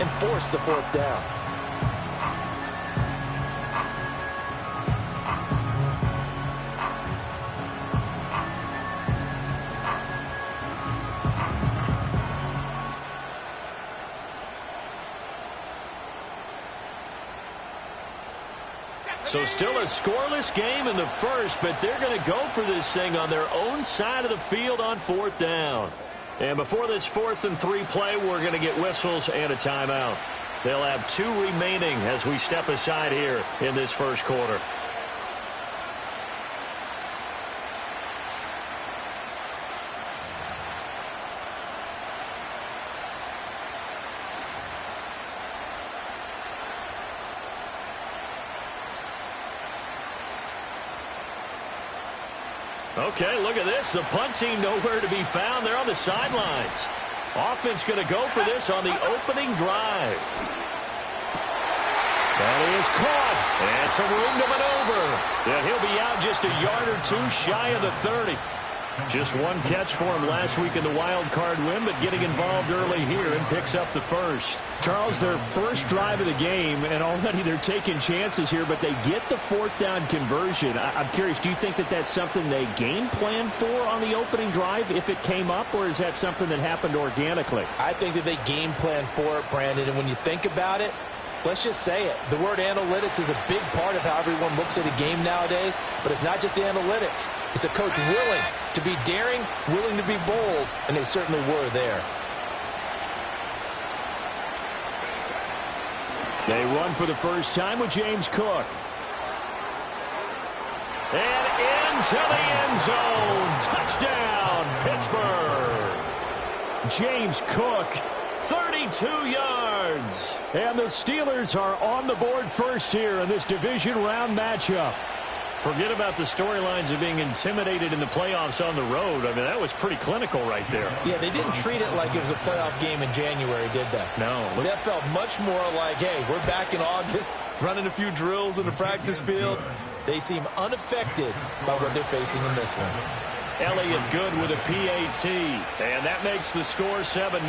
and force the fourth down. So still a scoreless game in the first, but they're going to go for this thing on their own side of the field on fourth down. And before this 4th and 3 play, we're going to get whistles and a timeout. They'll have 2 remaining as we step aside here in this first quarter. Okay, look at this. The punt team nowhere to be found. They're on the sidelines. Offense going to go for this on the opening drive. That is caught. And some room to maneuver. And he'll be out just a yard or 2 shy of the 30. Just 1 catch for him last week in the wild card win, but getting involved early here and picks up the first. Charles, their first drive of the game, and already they're taking chances here, but they get the 4th down conversion. I'm curious, do you think that that's something they game plan for on the opening drive if it came up, or is that something that happened organically? I think that they game plan for it, Brandon, and when you think about it, let's just say it. The word analytics is a big part of how everyone looks at a game nowadays, but it's not just the analytics. It's a coach willing to be daring, willing to be bold, and they certainly were there. They run for the first time with James Cook. And into the end zone. Touchdown, Pittsburgh. James Cook, 32 yards. And the Steelers are on the board first here in this division round matchup. Forget about the storylines of being intimidated in the playoffs on the road. I mean, that was pretty clinical right there. Yeah, they didn't treat it like it was a playoff game in January, did they? No. That felt much more like, hey, we're back in August, running a few drills in the practice field. They seem unaffected by what they're facing in this one. Elliott good with a PAT, and that makes the score 7-0.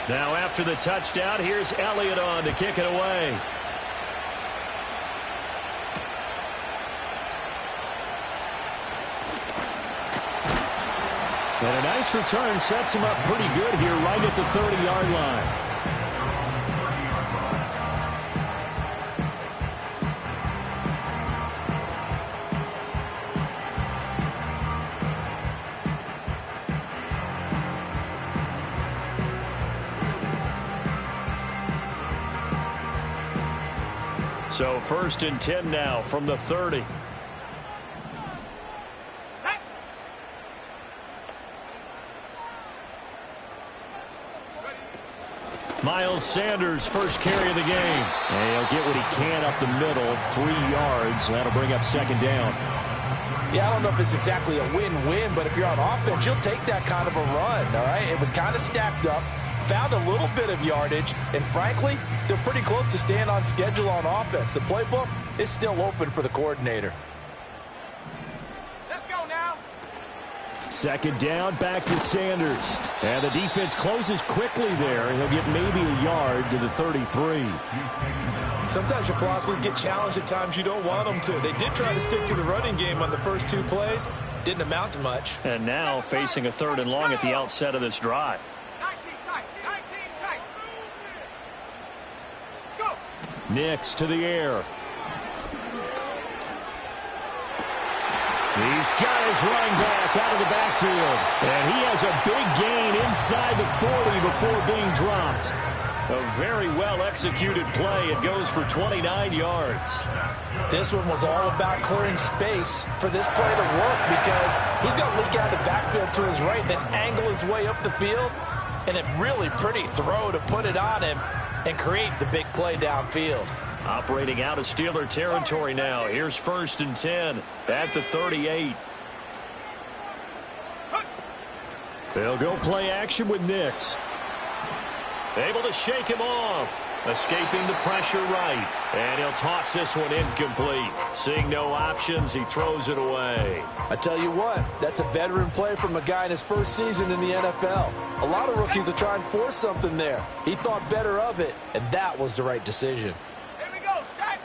Now after the touchdown, here's Elliott on to kick it away. And a nice return sets him up pretty good here right at the 30-yard line. So 1st and 10 now from the 30. Miles Sanders, first carry of the game. And he'll get what he can up the middle, 3 yards. That'll bring up 2nd down. Yeah, I don't know if it's exactly a win-win, but if you're on offense, you'll take that kind of a run, all right? It was kind of stacked up, found a little bit of yardage, and frankly, they're pretty close to staying on schedule on offense. The playbook is still open for the coordinator. 2nd down, back to Sanders. And the defense closes quickly there. He'll get maybe a yard to the 33. Sometimes your philosophies get challenged at times you don't want them to. They did try to stick to the running game on the first 2 plays. Didn't amount to much. And now facing a 3rd and long at the outset of this drive. 19 tight. Go. Nix to the air. He's got his running back out of the backfield. And he has a big gain inside the 40 before being dropped. A very well-executed play. It goes for 29 yards. This one was all about clearing space for this play to work because he's going to leak out the backfield to his right, then angle his way up the field. And a really pretty throw to put it on him and create the big play downfield. Operating out of Steeler territory now. Here's 1st and 10 at the 38. They'll go play action with Nix. Able to shake him off. Escaping the pressure right. And he'll toss this one incomplete. Seeing no options, he throws it away. I tell you what, that's a veteran play from a guy in his first season in the NFL. A lot of rookies will try and force something there. He thought better of it, and that was the right decision. Here we go, set.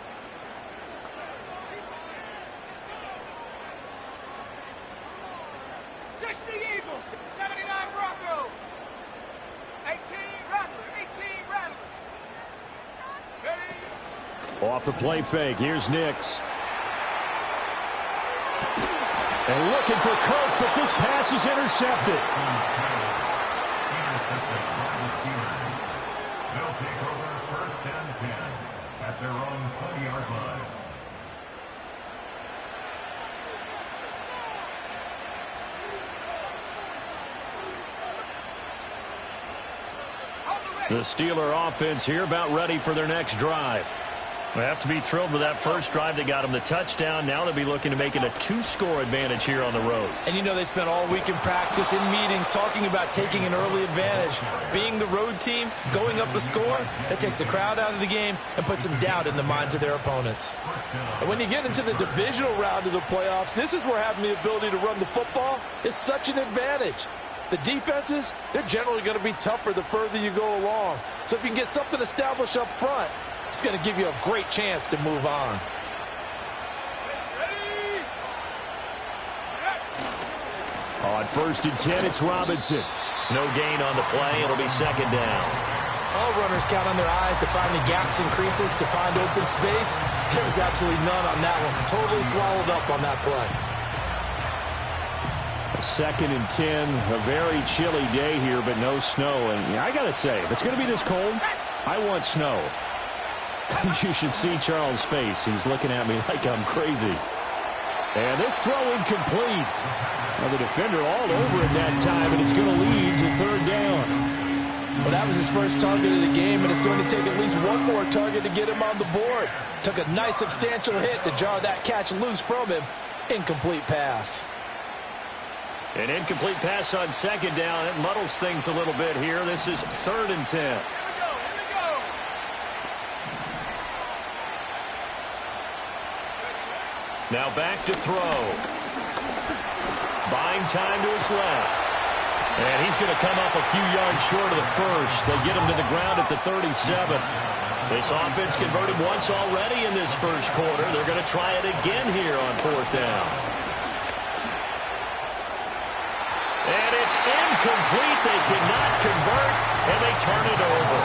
60 Eagles, 79 Broncos. 18 Rattler, 18 Rattler. Ready? Off the play fake. Here's Nix. And looking for Kirk, but this pass is intercepted. They'll take over 1st and 10 at their own 20-yard line. The Steeler offense here about ready for their next drive. They have to be thrilled with that first drive. They got them the touchdown. Now they'll be looking to make it a 2-score advantage here on the road. And you know they spent all week in practice, in meetings, talking about taking an early advantage. Being the road team, going up a score, that takes the crowd out of the game and puts some doubt in the minds of their opponents. And when you get into the divisional round of the playoffs, this is where having the ability to run the football is such an advantage. The defenses, they're generally going to be tougher the further you go along. So if you can get something established up front, it's going to give you a great chance to move on. Ready? On 1st and 10, it's Robinson. No gain on the play. It'll be 2nd down. All runners count on their eyes to find the gaps and creases, to find open space. There was absolutely none on that one. Totally swallowed up on that play. 2nd and 10, a very chilly day here, but no snow. And I got to say, if it's going to be this cold, I want snow. You should see Charles' face. He's looking at me like I'm crazy. And this throw incomplete. Well, the defender all over it that time, and it's going to lead to 3rd down. Well, that was his first target of the game, and it's going to take at least one more target to get him on the board. Took a nice substantial hit to jar that catch loose from him. Incomplete pass. An incomplete pass on 2nd down. It muddles things a little bit here. This is 3rd and 10. Now back to throw. Buying time to his left. And he's going to come up a few yards short of the first. They get him to the ground at the 37. This offense converted once already in this first quarter. They're going to try it again here on 4th down. And it's incomplete. They cannot convert, and they turn it over.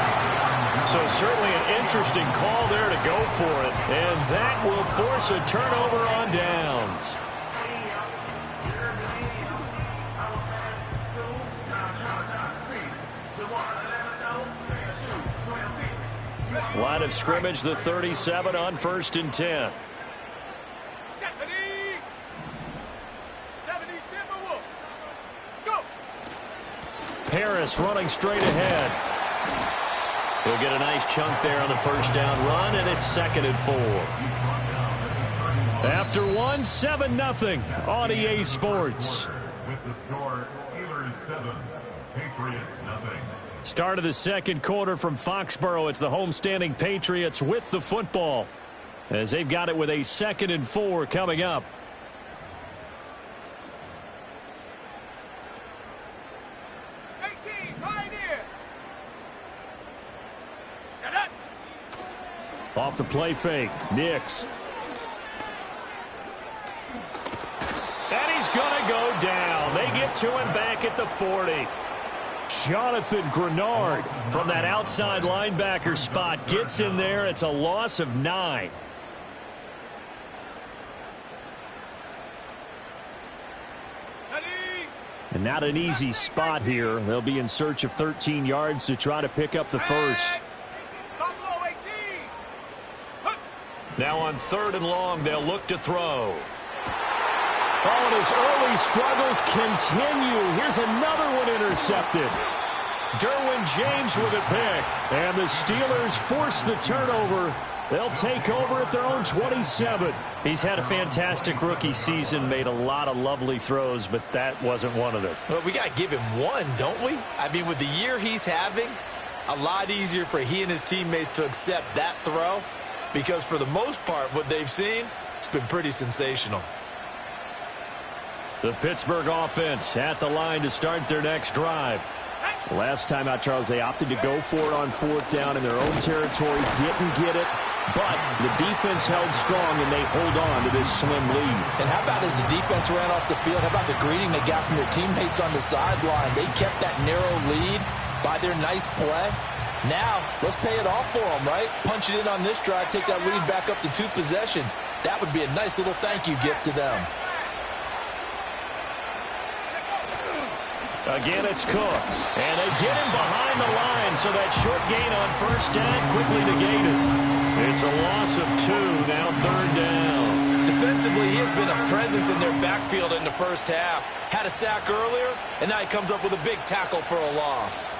So certainly an interesting call there to go for it. And that will force a turnover on downs. Line of scrimmage, the 37 on 1st and 10. 70 Timberwolves. Go. Harris running straight ahead. He'll get a nice chunk there on the 1st down run, and it's 2nd and 4. After 7-0 on EA Sports. With the score, Steelers 7, Patriots 0. Start of the 2nd quarter from Foxborough. It's the homestanding Patriots with the football, as they've got it with a 2nd and 4 coming up. Off the play fake, Nix. And he's going to go down. They get to him back at the 40. Jonathan Grenard from that outside linebacker spot gets in there. It's a loss of 9. And not an easy spot here. They'll be in search of 13 yards to try to pick up the first. Now on 3rd and long, they'll look to throw. Oh, and his early struggles continue. Here's another one intercepted. Derwin James with a pick. And the Steelers force the turnover. They'll take over at their own 27. He's had a fantastic rookie season, made a lot of lovely throws, but that wasn't one of them. Well, we got to give him one, don't we? I mean, with the year he's having, A lot easier for he and his teammates to accept that throw because for the most part, what they've seen, it's been pretty sensational. The Pittsburgh offense at the line to start their next drive. Last time out, Charles, they opted to go for it on fourth down in their own territory. Didn't get it, but the defense held strong, and they hold on to this slim lead. And how about as the defense ran off the field, how about the greeting they got from their teammates on the sideline? They kept that narrow lead by their nice play. Now, let's pay it off for them, right? Punch it in on this drive, take that lead back up to 2 possessions. That would be a nice little thank you gift to them. Again, it's Cook. And they get him behind the line, so that short gain on first down quickly negated. It's a loss of 2, now third down. Defensively, he has been a presence in their backfield in the first half. Had a sack earlier, and now he comes up with a big tackle for a loss.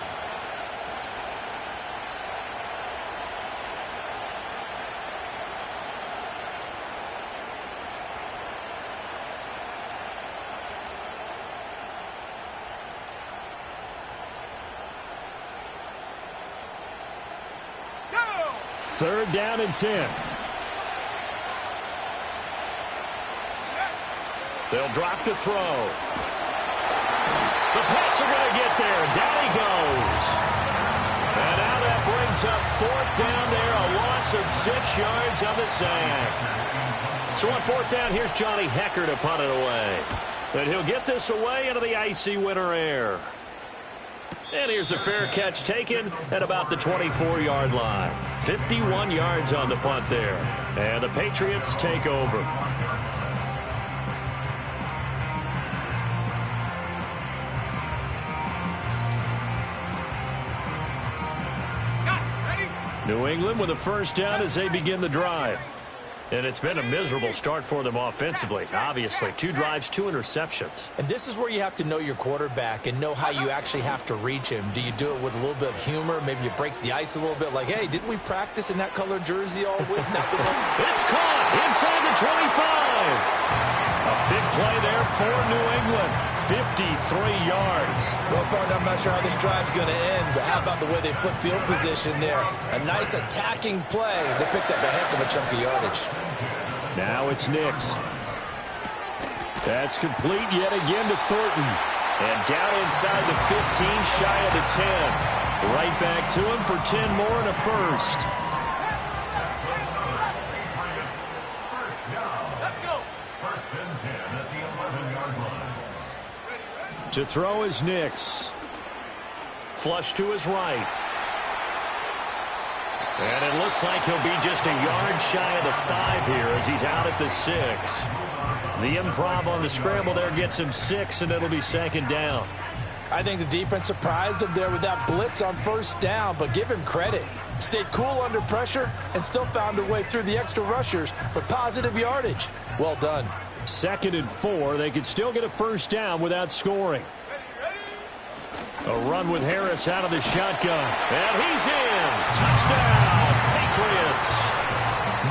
Third down and 10. They'll drop the throw. The Pats are going to get there. Down he goes. And now that brings up fourth down there. A loss of 6 yards on the sack. So on fourth down, here's Johnny Hekker to punt it away. And he'll get this away into the icy winter air. And here's a fair catch taken at about the 24-yard line. 51 yards on the punt there. And the Patriots take over. New England with a first down as they begin the drive. And it's been a miserable start for them offensively. Obviously, 2 drives, 2 interceptions. And this is where you have to know your quarterback and know how you actually have to reach him. Do you do it with a little bit of humor? Maybe you break the ice a little bit like, hey, didn't we practice in that color jersey all week? It's caught inside the 25. A big play there for New England. 53 yards. Well, partner, I'm not sure how this drive's going to end, but how about the way they flip field position there? A nice attacking play. They picked up a heck of a chunk of yardage. Now it's Nix. That's complete yet again to Thornton. And down inside the 15, shy of the 10. Right back to him for 10 more and a first. Let's go. First and 10 at the 11-yard line. To throw is Nix. Flush to his right. And it looks like he'll be just a yard shy of the 5 here as he's out at the 6. The improv on the scramble there gets him 6, and it'll be second down. I think the defense surprised him there with that blitz on first down, but give him credit. Stayed cool under pressure and still found a way through the extra rushers for positive yardage. Well done. 2nd and 4. They could still get a first down without scoring. A run with Harris out of the shotgun. And he's in. Touchdown, Patriots.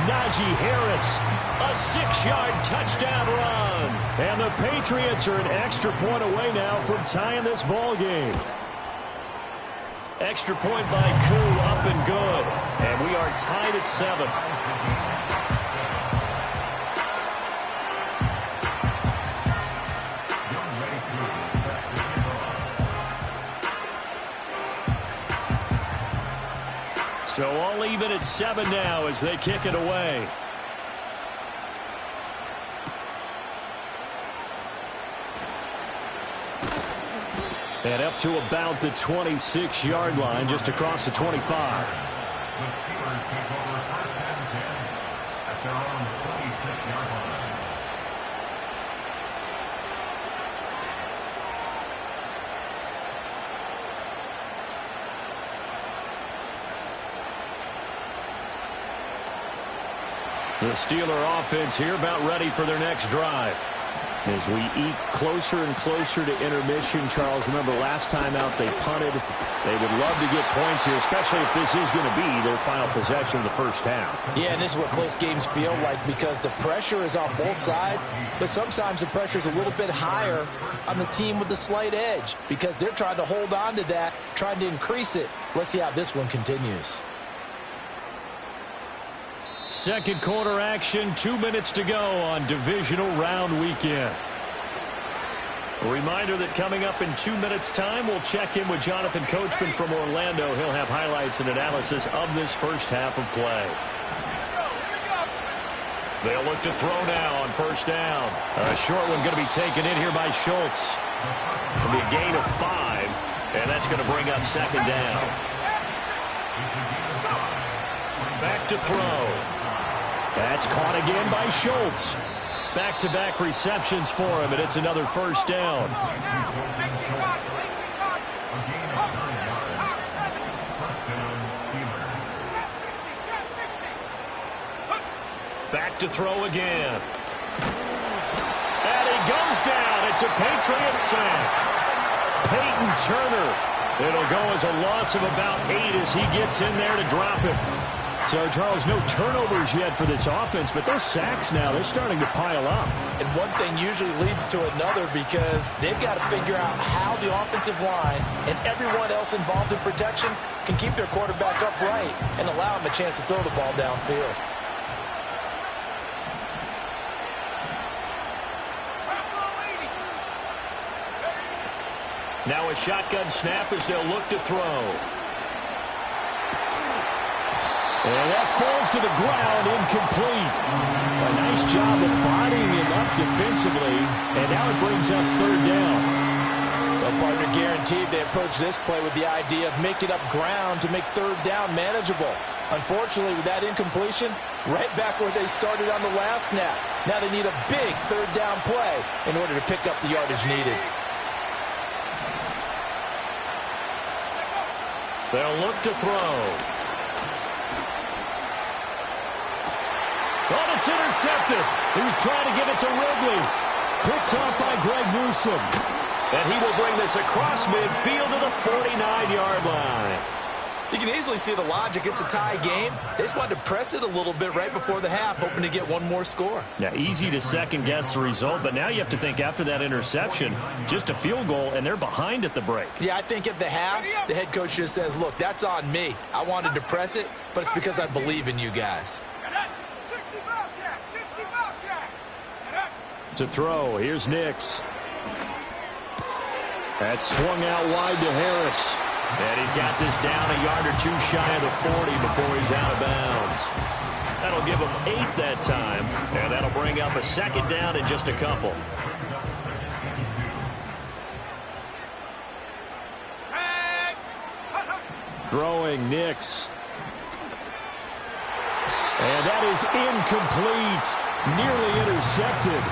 Najee Harris, A 6-yard touchdown run. and the Patriots are an extra point away now from tying this ball game. Extra point by Koo, up and good. And we are tied at 7. So all even at 7 now as they kick it away. And up to about the 26-yard line, just across the 25. The Steelers take over first and 10 at their own 26-yard line. The Steeler offense here about ready for their next drive. As we eat closer and closer to intermission, Charles, remember last time out they punted. They would love to get points here, especially if this is going to be their final possession of the first half. Yeah, and this is what close games feel like because the pressure is on both sides, but sometimes the pressure is a little bit higher on the team with the slight edge because they're trying to hold on to that, trying to increase it. Let's see how this one continues. Second quarter action, 2 minutes to go on divisional round weekend. A reminder that coming up in 2 minutes' time, we'll check in with Jonathan Coachman from Orlando. He'll have highlights and analysis of this first half of play. They'll look to throw now on first down. A short one going to be taken in here by Schultz. It'll be a gain of 5, and that's going to bring up second down. Back to throw. That's caught again by Schultz. Back-to-back receptions for him, and it's another first down. Back to throw again. And he goes down. It's a Patriot sack. Peyton Turner. It'll go as a loss of about 8 as he gets in there to drop it. So, Charles, no turnovers yet for this offense, but those sacks now, they're starting to pile up. And one thing usually leads to another because they've got to figure out how the offensive line and everyone else involved in protection can keep their quarterback upright and allow him a chance to throw the ball downfield. Now a shotgun snap as they'll look to throw. And that falls to the ground, incomplete. A nice job of bodying him up defensively, and now it brings up third down. Well, partner, guaranteed they approach this play with the idea of making up ground to make third down manageable. Unfortunately, with that incompletion, right back where they started on the last snap. Now they need a big third down play in order to pick up the yardage needed. They'll look to throw. Oh, it's intercepted. He was trying to get it to Ridley. Picked off by Greg Newsome. And he will bring this across midfield to the 49-yard line. You can easily see the logic. It's a tie game. They just wanted to press it a little bit right before the half, hoping to get one more score. Yeah, easy to second-guess the result, but now you have to think after that interception, just a field goal, and they're behind at the break. Yeah, I think at the half, the head coach just says, look, that's on me. I wanted to press it, but it's because I believe in you guys. To throw, here's Nix. That's swung out wide to Harris. And he's got this down a yard or 2 shy of the 40 before he's out of bounds. That'll give him 8 that time, and that'll bring up a second down in just a couple. Throwing Nix. And that is incomplete. Nearly intercepted.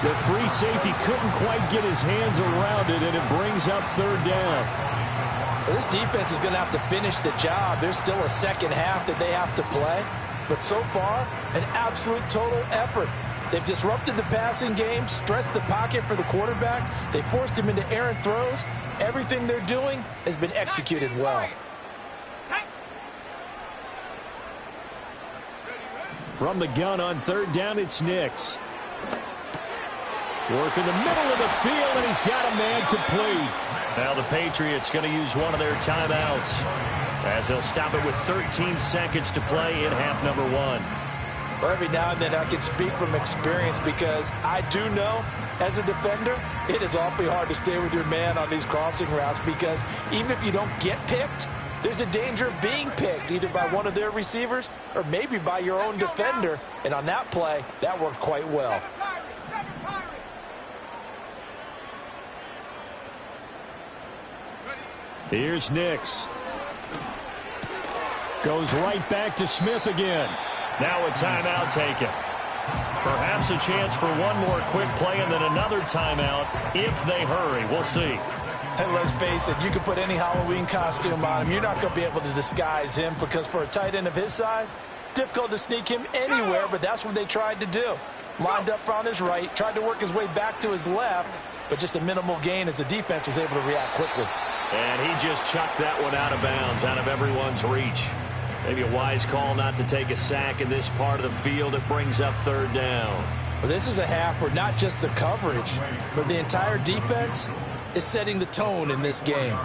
The free safety couldn't quite get his hands around it, and it brings up third down. Well, this defense is going to have to finish the job. There's still a second half that they have to play. But so far, an absolute total effort. They've disrupted the passing game, stressed the pocket for the quarterback. They forced him into errant throws. Everything they're doing has been executed well. From the gun on third down, it's Nix. Work in the middle of the field, and he's got a man complete. Now the Patriots going to use one of their timeouts as they'll stop it with 13 seconds to play in half number 1. Well, every now and then I can speak from experience because I do know as a defender, it is awfully hard to stay with your man on these crossing routes because even if you don't get picked, there's a danger of being picked either by one of their receivers or maybe by your own defender. And on that play, that worked quite well. Here's Nix. Goes right back to Smith again. Now a timeout taken. Perhaps a chance for one more quick play and then another timeout if they hurry. We'll see. And let's face it, you can put any Halloween costume on him. You're not going to be able to disguise him because for a tight end of his size, difficult to sneak him anywhere, but that's what they tried to do. lined up on his right, tried to work his way back to his left, but just a minimal gain as the defense was able to react quickly. And he just chucked that one out of bounds, out of everyone's reach. Maybe a wise call not to take a sack in this part of the field. It brings up third down. Well, this is a half where not just the coverage, but the entire defense is setting the tone in this game.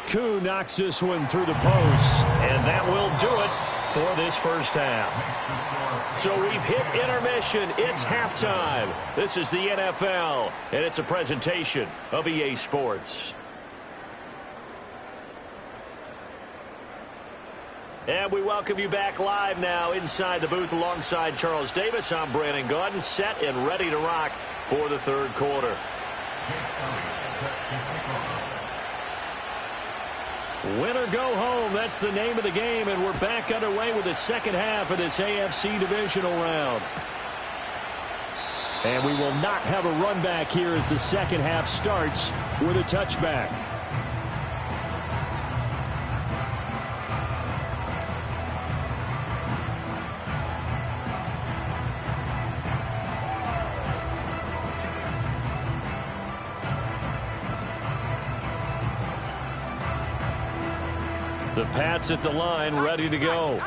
Koo knocks this one through the post. And that will do it for this first half. So we've hit intermission. It's halftime. This is the NFL, and it's a presentation of EA Sports. And we welcome you back live now inside the booth alongside Charles Davis. I'm Brandon Gaudin, set and ready to rock for the third quarter. Win or go home, that's the name of the game, and we're back underway with the second half of this AFC divisional round. And we will not have a run back here as the second half starts with a touchback. The Pats at the line, ready to go.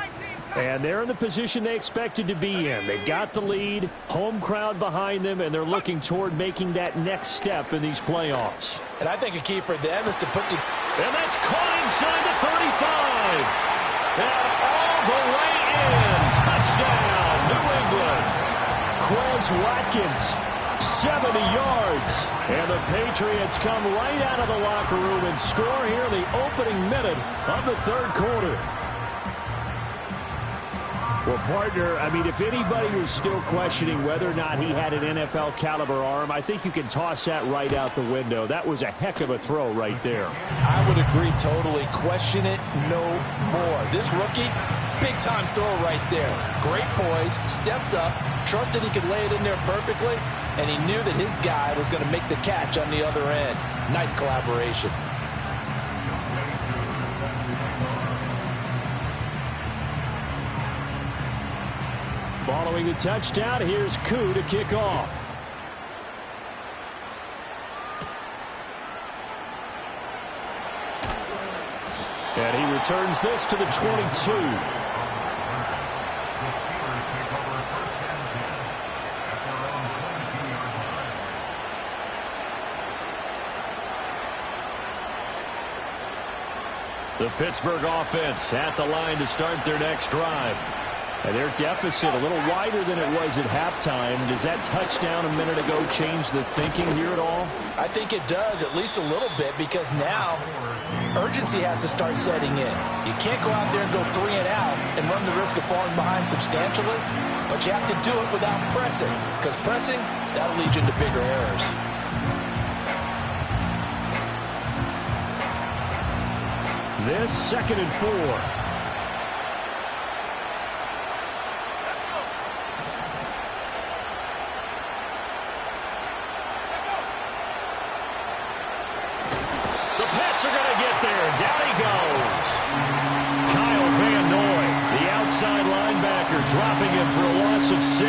And they're in the position they expected to be in. They've got the lead, home crowd behind them, and they're looking toward making that next step in these playoffs. And I think a key for them is to put the... And that's caught inside the 35. And all the way in. Touchdown, New England. Quez Watkins, 70 yards. And the Patriots come right out of the locker room and score here in the opening minute of the third quarter. Well, partner, I mean, if anybody was still questioning whether or not he had an NFL caliber arm, I think you can toss that right out the window. That was a heck of a throw right there. I would agree totally. Question it no more. This rookie, big-time throw right there. Great poise, stepped up, trusted he could lay it in there perfectly, and he knew that his guy was going to make the catch on the other end. Nice collaboration. Following the touchdown, here's Koo to kick off. And he returns this to the 22. The Pittsburgh offense at the line to start their next drive. And their deficit a little wider than it was at halftime. Does that touchdown a minute ago change the thinking here at all? I think it does, at least a little bit, because now urgency has to start setting in. You can't go out there and go 3 and out and run the risk of falling behind substantially, but you have to do it without pressing, because pressing, that'll lead you into bigger errors. This 2nd and 4. Are going to get there. Down he goes. Kyle Van Noy, the outside linebacker, dropping him for a loss of 6.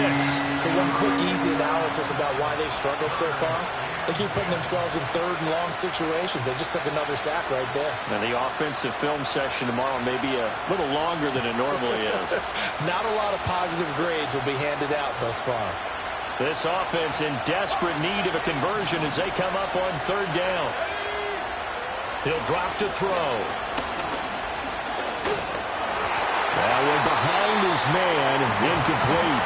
So one quick, easy analysis about why they've struggled so far. They keep putting themselves in third and long situations. They just took another sack right there. And the offensive film session tomorrow may be a little longer than it normally is. Not a lot of positive grades will be handed out thus far. This offense in desperate need of a conversion as they come up on third down. He'll drop to throw. That one behind his man, incomplete.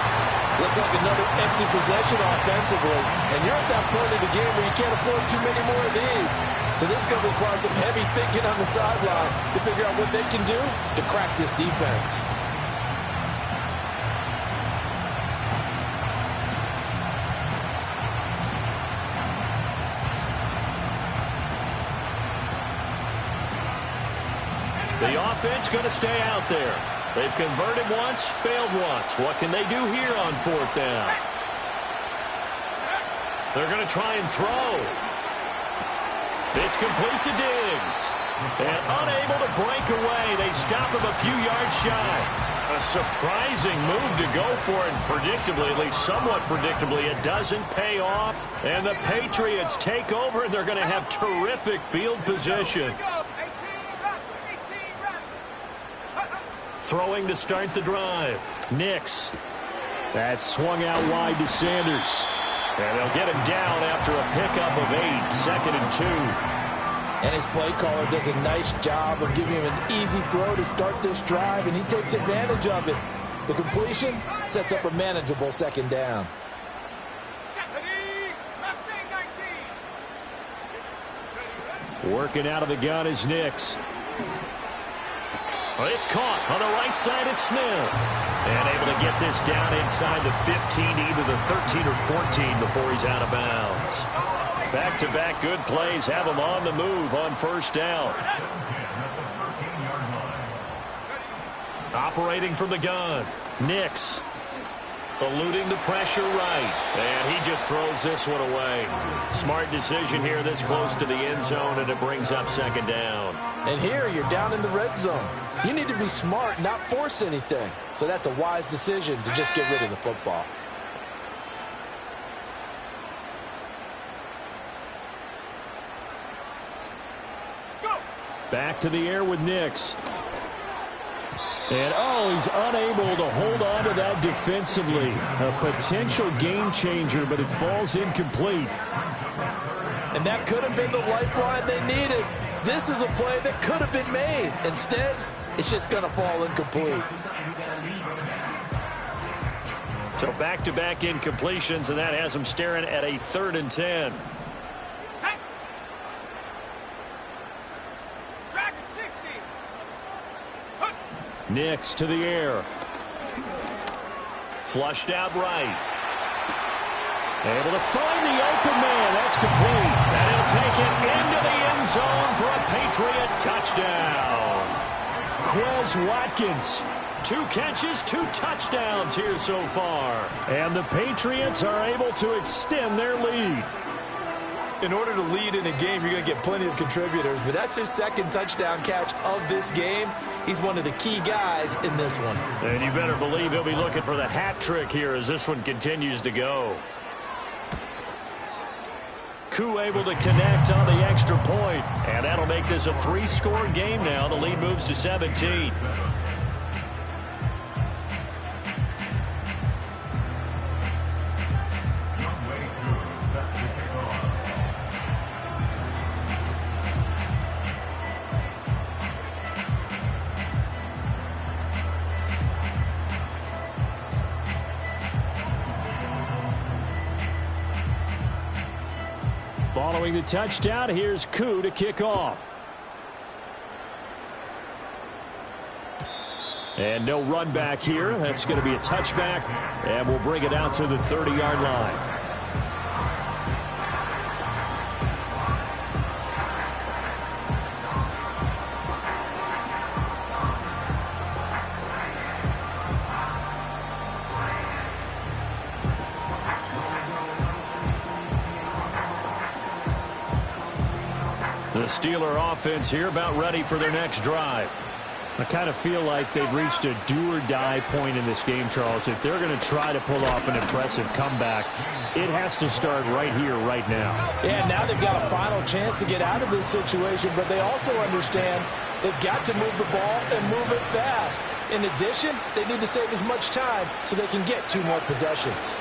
Looks like another empty possession offensively. And you're at that point in the game where you can't afford too many more of these. So this is going to require some heavy thinking on the sideline to figure out what they can do to crack this defense. The offense going to stay out there. They've converted once, failed once. What can they do here on fourth down? They're going to try and throw. It's complete to Diggs. And unable to break away. They stop him a few yards shy. A surprising move to go for it, and predictably, at least somewhat predictably, it doesn't pay off. And the Patriots take over, and they're going to have terrific field position. Throwing to start the drive. Nix. That swung out wide to Sanders. And they'll get him down after a pickup of 8, 2nd and 2. And his play caller does a nice job of giving him an easy throw to start this drive, and he takes advantage of it. The completion sets up a manageable 2nd down. Working out of the gun is Nix. Well, it's caught on the right side. It's Smith. And able to get this down inside the 15, either the 13 or 14 before he's out of bounds. Back-to-back good plays have him on the move on 1st down. Operating from the gun. Nix. Eluding the pressure right. And he just throws this one away. Smart decision here this close to the end zone, and it brings up 2nd down. And here you're down in the red zone. You need to be smart, not force anything. So that's a wise decision to just get rid of the football. Back to the air with Nix. And, oh, he's unable to hold on to that defensively. A potential game changer, but it falls incomplete. And that could have been the lifeline they needed. This is a play that could have been made. Instead, it's just going to fall incomplete. So back-to-back incompletions, and that has them staring at a 3rd and 10. Nix to the air. Flushed out right. Able to find the open man. That's complete. And he'll take it into the end zone for a Patriot touchdown. Quez Watkins. 2 catches, 2 touchdowns here so far. And the Patriots are able to extend their lead. In order to lead in a game, you're going to get plenty of contributors, but that's his 2nd touchdown catch of this game. He's one of the key guys in this one. And you better believe he'll be looking for the hat trick here as this one continues to go. Koo able to connect on the extra point, and that'll make this a 3-score game now. The lead moves to 17. Following the touchdown, here's Koo to kick off. And no run back here. That's going to be a touchback, and we'll bring it out to the 30-yard line. The Steeler offense here about ready for their next drive. I kind of feel like they've reached a do-or-die point in this game, Charles. If they're going to try to pull off an impressive comeback, it has to start right here, right now. Yeah, now they've got a final chance to get out of this situation, but they also understand they've got to move the ball and move it fast. In addition, they need to save as much time so they can get 2 more possessions.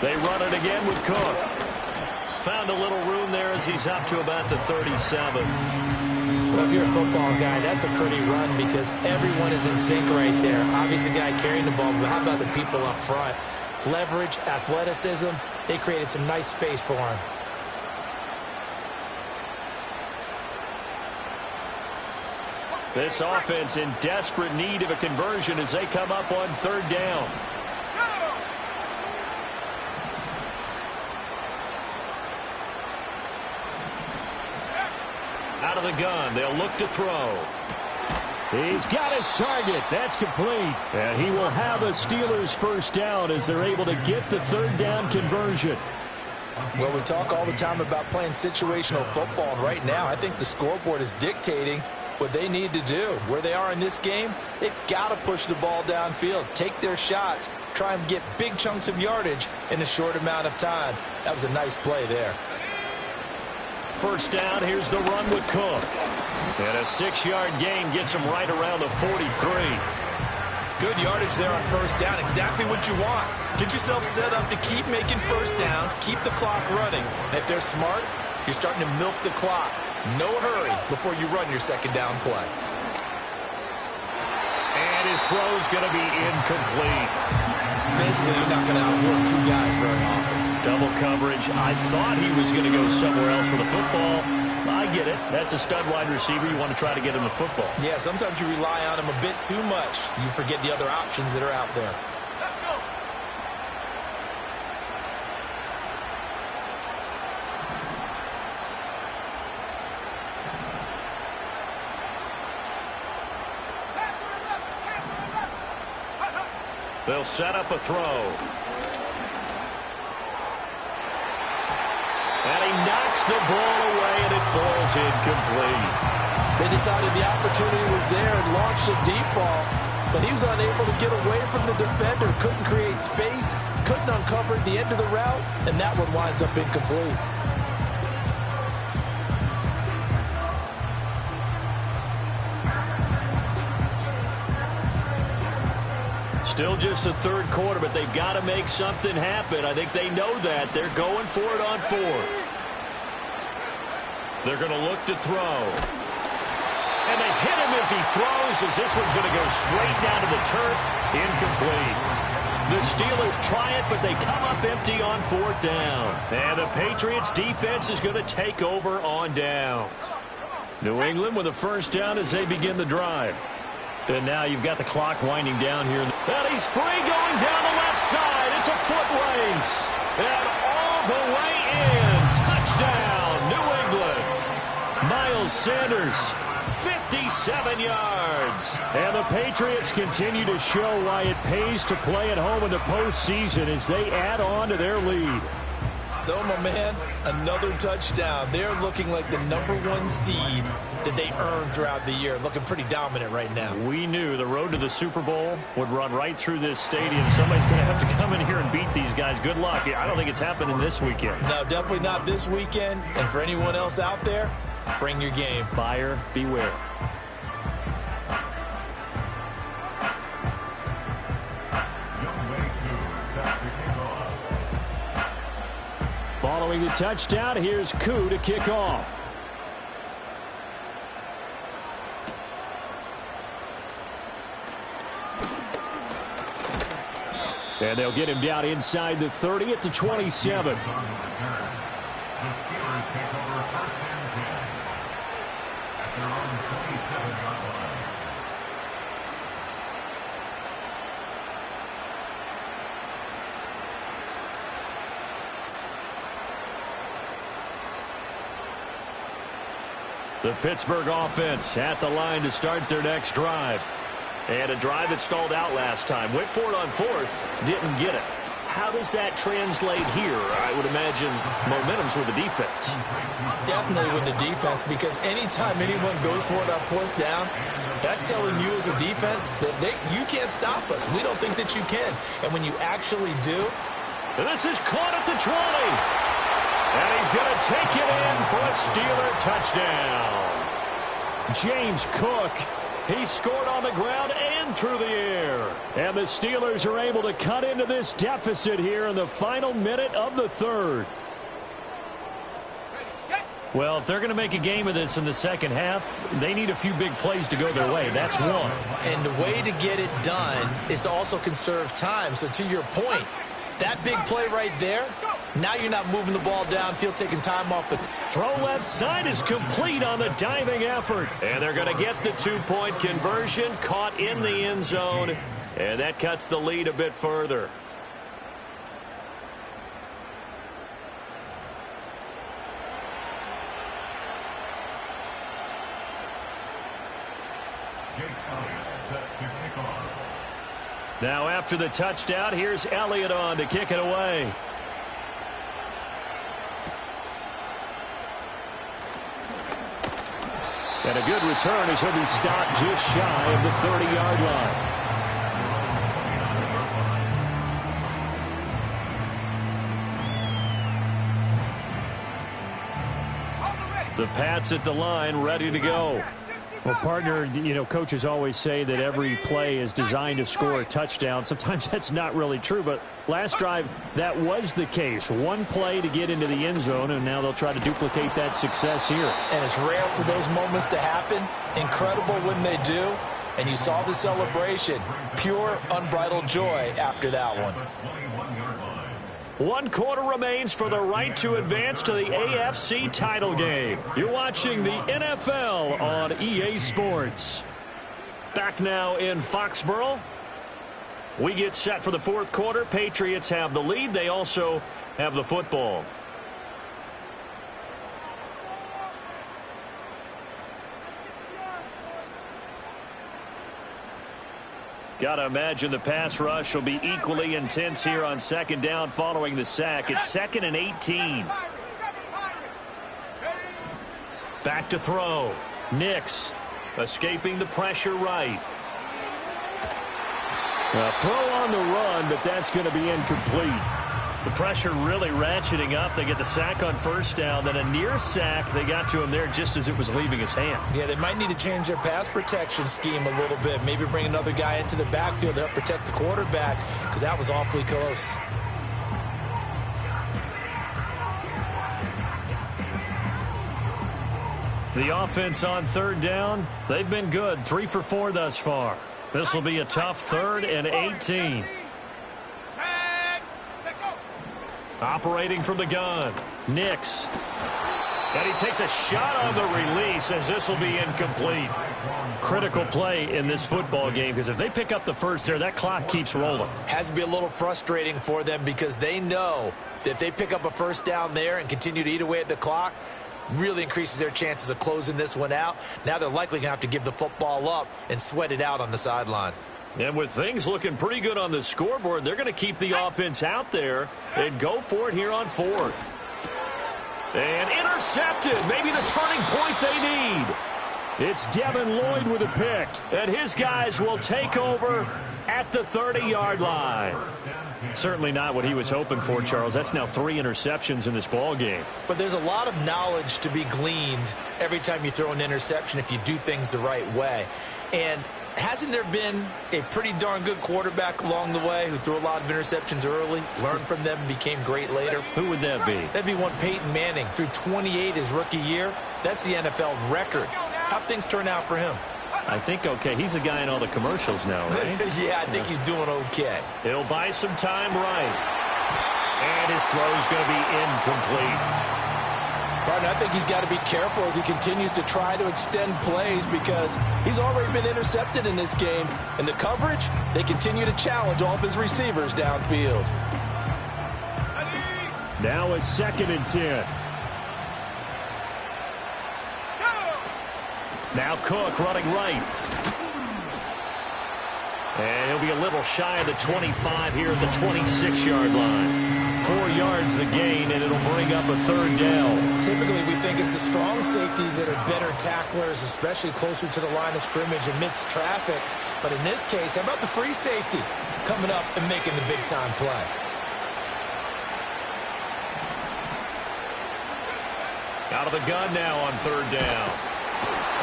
They run it again with Cook. Found a little room there as he's up to about the 37. Well, if you're a football guy, that's a pretty run because everyone is in sync right there. Obviously, the guy carrying the ball, but how about the people up front? Leverage, athleticism, they created some nice space for him. This offense in desperate need of a conversion as they come up on 3rd down. Out of the gun, they'll look to throw. He's got his target. That's complete. And he will have a Steelers 1st down as they're able to get the 3rd down conversion. Well, we talk all the time about playing situational football, and right now I think the scoreboard is dictating what they need to do. Where they are in this game, they've got to push the ball downfield, take their shots, try and get big chunks of yardage in a short amount of time. That was a nice play there. First down, here's the run with Cook. And a 6-yard gain gets him right around the 43. Good yardage there on first down, exactly what you want. Get yourself set up to keep making first downs, keep the clock running. And if they're smart, you're starting to milk the clock. No hurry before you run your second down play. And his throw's going to be incomplete. Basically, you're not going to outwork two guys very often. Double coverage. I thought he was going to go somewhere else for the football. I get it. That's a stud wide receiver. You want to try to get him the football. Yeah, sometimes you rely on him a bit too much. You forget the other options that are out there. Let's go. They'll set up a throw. And he knocks the ball away, and it falls incomplete. They decided the opportunity was there and launched a deep ball, but he was unable to get away from the defender, couldn't create space, couldn't uncover the end of the route, and that one winds up incomplete. Still just the third quarter, but they've got to make something happen. I think they know that. They're going for it on fourth. They're going to look to throw. And they hit him as he throws, as this one's going to go straight down to the turf. Incomplete. The Steelers try it, but they come up empty on fourth down. And the Patriots defense is going to take over on downs. New England with a first down as they begin the drive. And now you've got the clock winding down here. And he's free going down the left side. It's a foot race. And all the way in. Touchdown, New England. Miles Sanders, 57 yards. And the Patriots continue to show why it pays to play at home in the postseason as they add on to their lead. So, my man, another touchdown. They're looking like the #1 seed that they earned throughout the year. Looking pretty dominant right now. We knew the road to the Super Bowl would run right through this stadium. Somebody's going to have to come in here and beat these guys. Good luck. I don't think it's happening this weekend. No, definitely not this weekend. And for anyone else out there, bring your game. Buyer beware. Following the touchdown, here's Koo to kick off. And they'll get him down inside the 30 at the 27. The Steelers take over first and 10 at their own 27-yard line. The Pittsburgh offense at the line to start their next drive. And a drive that stalled out last time. Went for it on fourth, didn't get it. How does that translate here? I would imagine momentum's with the defense. Definitely with the defense, because anytime anyone goes for it on fourth down, that's telling you as a defense that you can't stop us. We don't think that you can. And when you actually do. And this is caught at the 20. And he's going to take it in for a Steeler touchdown. James Cook. He scored on the ground and through the air. And the Steelers are able to cut into this deficit here in the final minute of the third. Ready, set. Well, if they're going to make a game of this in the second half, they need a few big plays to go their way. That's one. And the way to get it done is to also conserve time. So to your point, that big play right there, now you're not moving the ball downfield, taking time off the throw left side is complete on the diving effort. And they're going to get the two-point conversion, caught in the end zone. And that cuts the lead a bit further. Jake Elliott set to kick off. Now after the touchdown, here's Elliott on to kick it away. And a good return as he'll be stopped just shy of the 30-yard line. The Pats at the line, ready to go. Well, partner, you know, coaches always say that every play is designed to score a touchdown. Sometimes that's not really true, but last drive, that was the case. One play to get into the end zone, and now they'll try to duplicate that success here. And it's rare for those moments to happen. Incredible when they do. And you saw the celebration. Pure, unbridled joy after that one. 1 quarter remains for the right to advance to the AFC title game. You're watching the NFL on EA Sports. Back now in Foxborough. We get set for the 4th quarter. Patriots have the lead. They also have the football. Got to imagine the pass rush will be equally intense here on 2nd down following the sack. It's 2nd and 18. Back to throw. Nix escaping the pressure right. A throw on the run, but that's going to be incomplete. The pressure really ratcheting up. They get the sack on 1st down, then a near sack. They got to him there just as it was leaving his hand. Yeah, they might need to change their pass protection scheme a little bit. Maybe bring another guy into the backfield to help protect the quarterback, because that was awfully close. The offense on 3rd down, they've been good. 3 for 4 thus far. This will be a tough 3rd and 18. Operating from the gun. Nix. And he takes a shot on the release as this will be incomplete. Critical play in this football game, because if they pick up the first there, that clock keeps rolling. Has to be a little frustrating for them, because they know that if they pick up a 1st down there and continue to eat away at the clock, really increases their chances of closing this one out. Now they're likely going to have to give the football up and sweat it out on the sideline. And with things looking pretty good on the scoreboard, they're going to keep the offense out there and go for it here on 4th. And intercepted. Maybe the turning point they need. It's Devin Lloyd with a pick. And his guys will take over at the 30-yard line. Certainly not what he was hoping for, Charles. That's now 3 interceptions in this ball game. But there's a lot of knowledge to be gleaned every time you throw an interception if you do things the right way. And hasn't there been a pretty darn good quarterback along the way who threw a lot of interceptions early, learned from them, and became great later? Who would that be? That'd be one Peyton Manning. Threw 28 his rookie year. That's the NFL record. How'd things turn out for him? I think okay. He's a guy in all the commercials now, right? Yeah, I think he's doing okay. He'll buy some time right. And his throw's going to be incomplete. Partner, I think he's got to be careful as he continues to try to extend plays, because he's already been intercepted in this game. And the coverage, they continue to challenge all of his receivers downfield. Now a 2nd and 10. Now Cook running right. And he'll be a little shy of the 25 here at the 26-yard line. 4 yards the gain, and it'll bring up a 3rd down. Typically, we think it's the strong safeties that are better tacklers, especially closer to the line of scrimmage amidst traffic. But in this case, how about the free safety coming up and making the big-time play? Out of the gun now on 3rd down.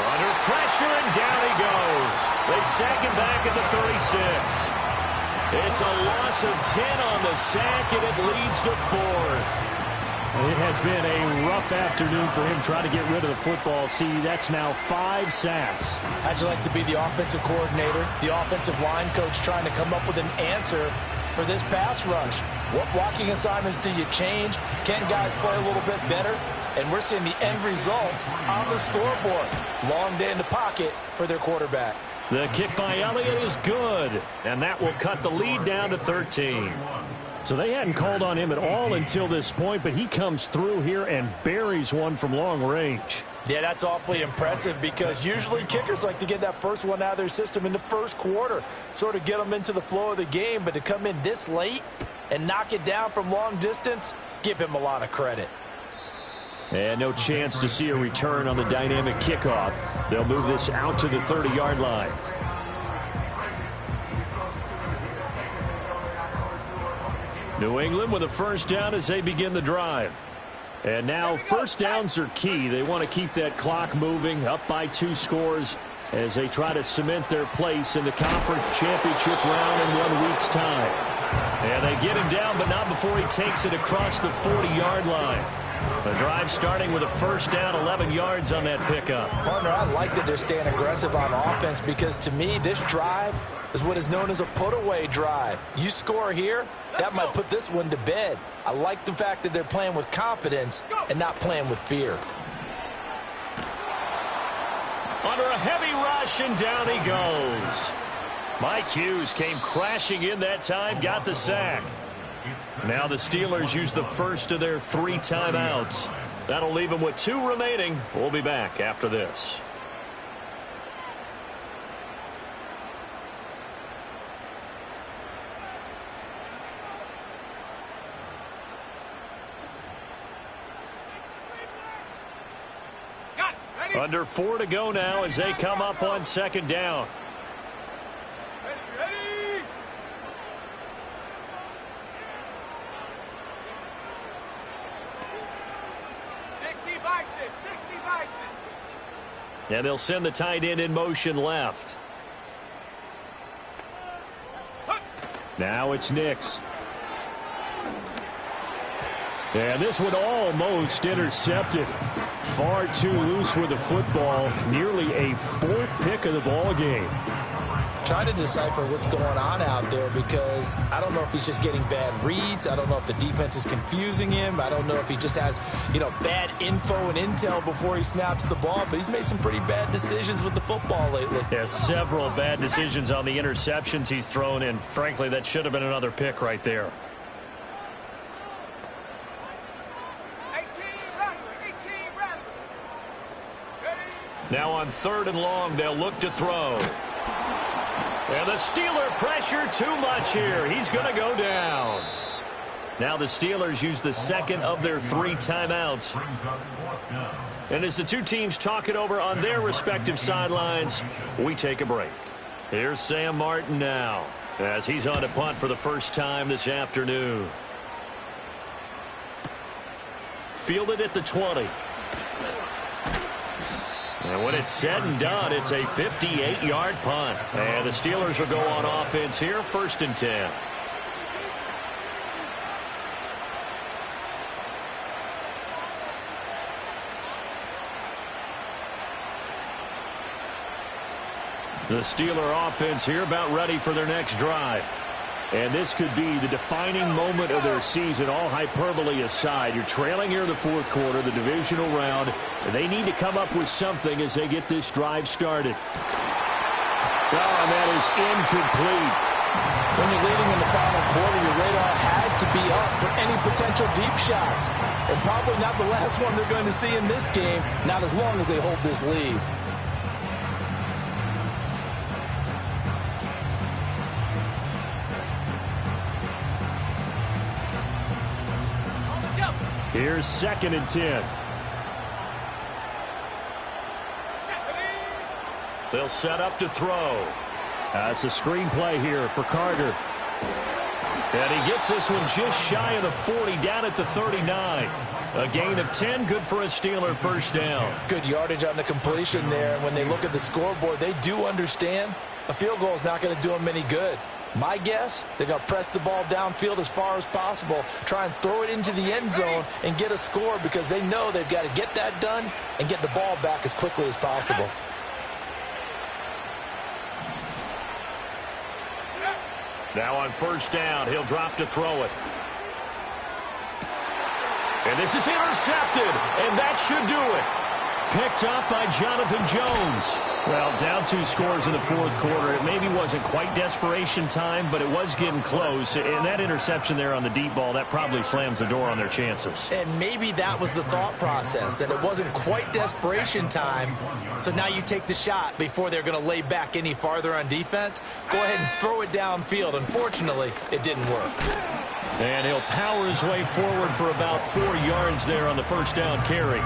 Under pressure, and down he goes. They sack him back at the 36. It's a loss of 10 on the sack, and it leads to 4th. It has been a rough afternoon for him trying to get rid of the football. See, that's now 5 sacks. How'd you like to be the offensive coordinator, the offensive line coach, trying to come up with an answer for this pass rush? What blocking assignments do you change? Can guys play a little bit better? And we're seeing the end result on the scoreboard. Long day in the pocket for their quarterback. The kick by Elliott is good, and that will cut the lead down to 13. So they hadn't called on him at all until this point, but he comes through here and buries one from long range. Yeah, that's awfully impressive, because usually kickers like to get that first one out of their system in the 1st quarter, sort of get them into the flow of the game. But to come in this late and knock it down from long distance, give him a lot of credit. And no chance to see a return on the dynamic kickoff. They'll move this out to the 30-yard line. New England with a first down as they begin the drive. And now first downs are key. They want to keep that clock moving, up by 2 scores as they try to cement their place in the conference championship round in 1 week's time. And they get him down, but not before he takes it across the 40-yard line. The drive starting with a first down, 11 yards on that pickup. Partner, I like that they're staying aggressive on offense because to me, this drive is what is known as a put-away drive. You score here, that might put this one to bed. I like the fact that they're playing with confidence and not playing with fear. Under a heavy rush, and down he goes. Mike Hughes came crashing in that time, got the sack. Now the Steelers use the first of their 3 timeouts. That'll leave them with 2 remaining. We'll be back after this. Under 4 to go now as they come up on second down. Ready. 60 bison. And they'll send the tight end in motion left. Now it's Nix. And this one almost intercepted. Far too loose with the football. Nearly a 4th pick of the ball game. Trying to decipher what's going on out there because I don't know if he's just getting bad reads. I don't know if the defense is confusing him. I don't know if he just has, bad info and intel before he snaps the ball. But he's made some pretty bad decisions with the football lately. Yeah, several bad decisions on the interceptions he's thrown, and frankly, that should have been another pick right there. 18 Rattler. Ready. Now on 3rd and long, they'll look to throw. And the Steeler pressure too much here. He's going to go down. Now the Steelers use the 2nd of their 3 timeouts. And as the 2 teams talk it over on their respective sidelines, we take a break. Here's Sam Martin now as he's on to punt for the first time this afternoon. Fielded at the 20. And when it's said and done, it's a 58-yard punt. And the Steelers will go on offense here, 1st and 10. The Steeler offense here about ready for their next drive. And this could be the defining moment of their season, all hyperbole aside. You're trailing here in the 4th quarter, the divisional round, and they need to come up with something as they get this drive started. Oh, and that is incomplete. When you're leading in the final quarter, your radar has to be up for any potential deep shots. And probably not the last one they're going to see in this game, not as long as they hold this lead. Here's 2nd and 10. They'll set up to throw. That's a screen play here for Carter. And he gets this one just shy of the 40, down at the 39. A gain of 10, good for a Steeler first down. Good yardage on the completion there. And when they look at the scoreboard, they do understand a field goal is not going to do them any good. My guess, they're going to press the ball downfield as far as possible, try and throw it into the end zone and get a score because they know they've got to get that done and get the ball back as quickly as possible. Now on first down, he'll drop to throw it. And this is intercepted, and that should do it. Picked up by Jonathan Jones. Well, down 2 scores in the 4th quarter. It maybe wasn't quite desperation time, but it was getting close. And that interception there on the deep ball, that probably slams the door on their chances. And maybe that was the thought process, that it wasn't quite desperation time. So now you take the shot before they're going to lay back any farther on defense. Go ahead and throw it downfield. Unfortunately, it didn't work. And he'll power his way forward for about 4 yards there on the first down carry.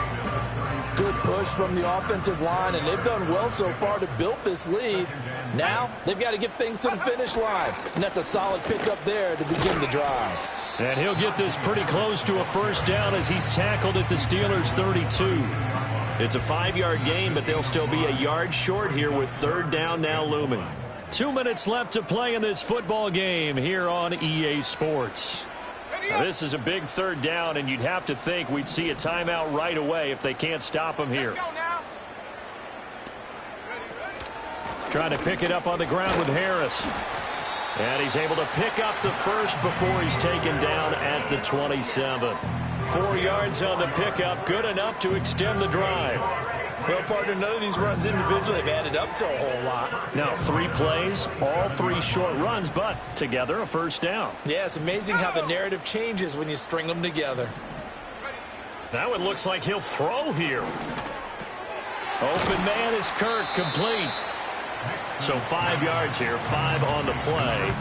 Good push from the offensive line, and they've done well so far to build this lead. Now they've got to get things to the finish line, and that's a solid pickup there to begin the drive. And he'll get this pretty close to a first down as he's tackled at the Steelers' 32. It's a 5-yard gain, but they'll still be a yard short here with third down now looming. 2 minutes left to play in this football game here on EA Sports. Now, this is a big third down, and you'd have to think we'd see a timeout right away if they can't stop him here. Trying to pick it up on the ground with Harris. And he's able to pick up the first before he's taken down at the 27. 4 yards on the pickup, good enough to extend the drive. Well, partner, none of these runs individually have added up to a whole lot. Now 3 plays, all 3 short runs, but together a first down. Yeah, it's amazing how the narrative changes when you string them together. Now it looks like he'll throw here. Open man is Kirk, complete. So 5 yards here, 5 on the play,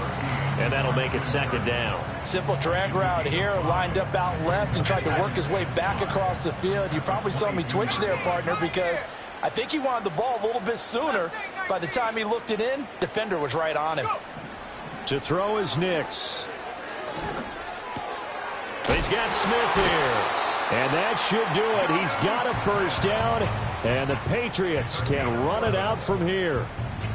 and that'll make it second down. Simple drag route here, lined up out left and tried to work his way back across the field. You probably saw me twitch there, partner, because I think he wanted the ball a little bit sooner. By the time he looked it in, defender was right on him. To throw is Nix. He's got Smith here. And that should do it. He's got a first down, and the Patriots can run it out from here.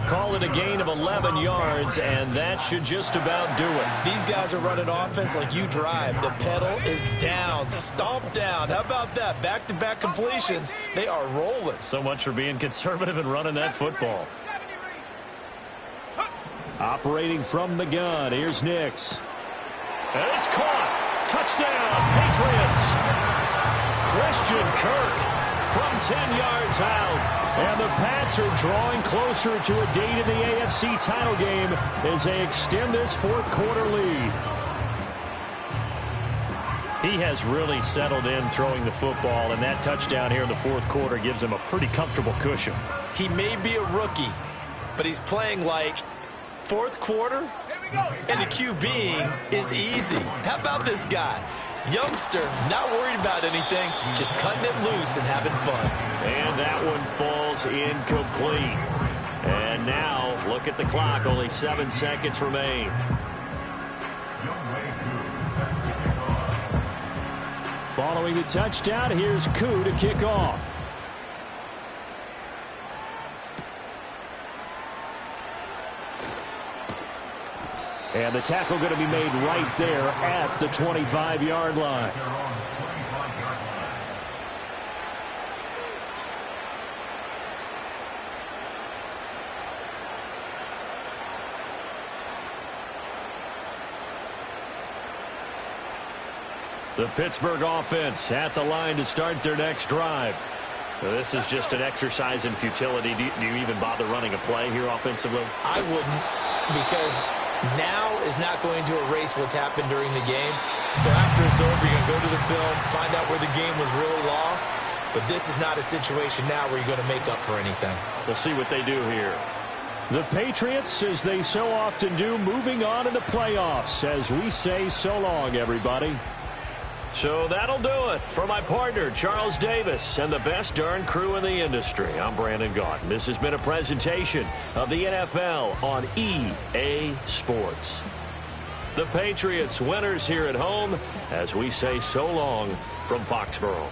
Call it a gain of 11 yards, and that should just about do it. These guys are running offense like you drive. The pedal is down, stomped down. How about that? Back-to-back completions. They are rolling. So much for being conservative and running that football. Operating from the gun, here's Nix. And it's caught. Touchdown, Patriots. Christian Kirk from 10 yards out. And the Pats are drawing closer to a date in the AFC title game as they extend this fourth quarter lead. He has really settled in throwing the football, and that touchdown here in the fourth quarter gives him a pretty comfortable cushion. He may be a rookie, but he's playing like fourth quarter, and the QBing is easy. How about this guy? Youngster, not worried about anything, just cutting it loose and having fun. And that one falls incomplete. And now, look at the clock. Only 7 seconds remain. Following the touchdown, here's Koo to kick off. And the tackle going to be made right there at the 25-yard line. The Pittsburgh offense at the line to start their next drive. This is just an exercise in futility. Do you even bother running a play here offensively? I wouldn't, because now is not going to erase what's happened during the game. So after it's over, you're going to go to the film, find out where the game was really lost. But this is not a situation now where you're going to make up for anything. We'll see what they do here. The Patriots, as they so often do, moving on in the playoffs. As we say so long, everybody. So that'll do it for my partner, Charles Davis, and the best darn crew in the industry. I'm Brandon Gaudin. This has been a presentation of the NFL on EA Sports. The Patriots winners here at home as we say so long from Foxborough.